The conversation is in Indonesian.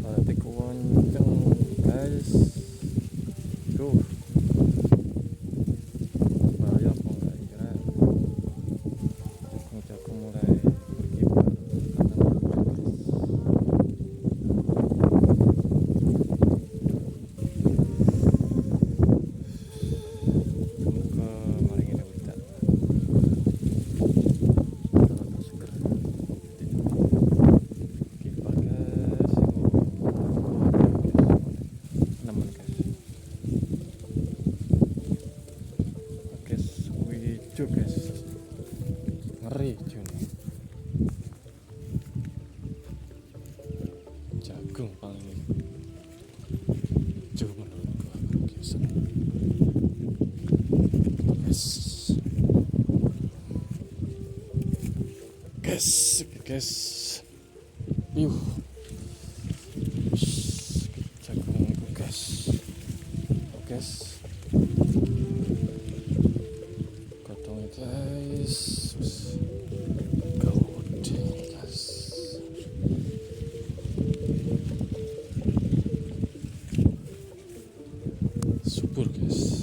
Berarti kenceng guys. Duh, bahaya apa enggak kira. Jagung mulai berkibar kanan guys. Semoga maring ini berita tetap seger. Kibar guys, nemen guys. Oke, hijau guys, ngeri hijau. Jagung paling hijau menurutku biasa. Guys, yuh, jagung itu guys, godongnya guys, gede guys. Subur guys.